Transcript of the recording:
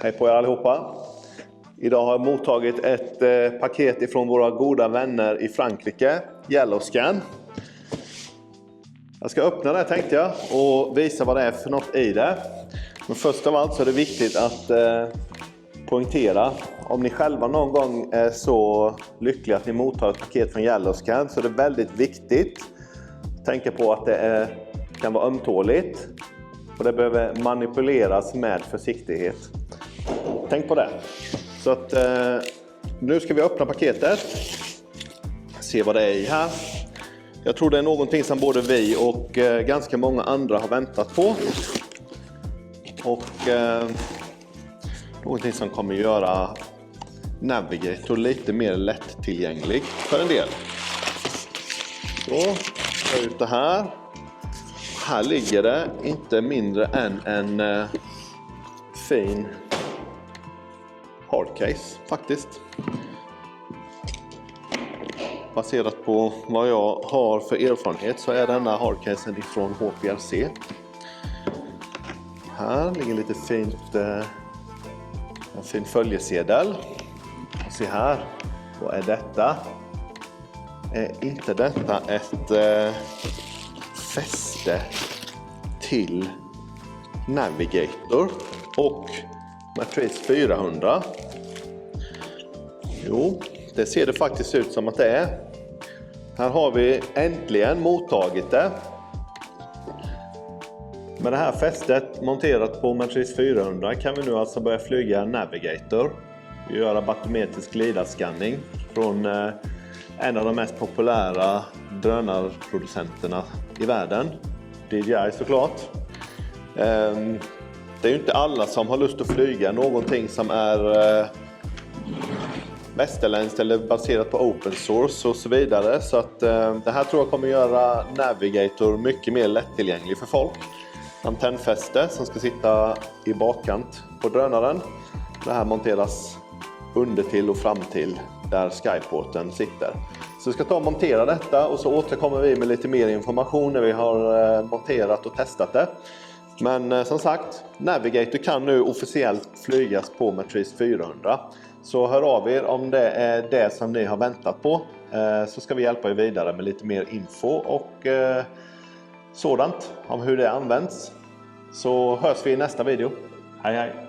Hej på er allihopa. Idag har jag mottagit ett paket ifrån våra goda vänner i Frankrike, Yellowscan. Jag ska öppna det tänkte jag och visa vad det är för något i det. Men först av allt så är det viktigt att poängtera. Om ni själva någon gång är så lyckliga att ni mottar ett paket från Yellowscan så är det väldigt viktigt att tänka på att det kan vara ömtåligt. Och det behöver manipuleras med försiktighet. Tänk på det. Så att nu ska vi öppna paketet. Se vad det är i här. Jag tror det är någonting som både vi och ganska många andra har väntat på. Och någonting som kommer göra Navigator lite mer lättillgänglig för en del. Så, tar ut det här. Här ligger det inte mindre än en fin hardcase faktiskt. Baserat på vad jag har för erfarenhet så är denna hardcasen ifrån HPRC. Här ligger lite fint, en fin följesedel. Se här, vad är detta? Är inte detta ett fäste till Navigator och Matrice 400? Jo, det ser det faktiskt ut som att det är. Här har vi äntligen mottagit det. Med det här fästet monterat på Matrice 400 kan vi nu alltså börja flyga Navigator. Göra barometrisk glidarskanning från en av de mest populära drönarproducenterna i världen. DJI såklart. Det är ju inte alla som har lust att flyga någonting som är västerländskt eller baserat på open source och så vidare. Så att det här tror jag kommer göra Navigator mycket mer lättillgänglig för folk. Antennfäste som ska sitta i bakkant på drönaren. Det här monteras under till och fram till där skyporten sitter. Så vi ska ta och montera detta och så återkommer vi med lite mer information när vi har monterat och testat det. Men som sagt, Navigator kan nu officiellt flygas på Matrice 400. Så hör av er om det är det som ni har väntat på. Så ska vi hjälpa er vidare med lite mer info och sådant om hur det används. Så hörs vi i nästa video. Hej hej!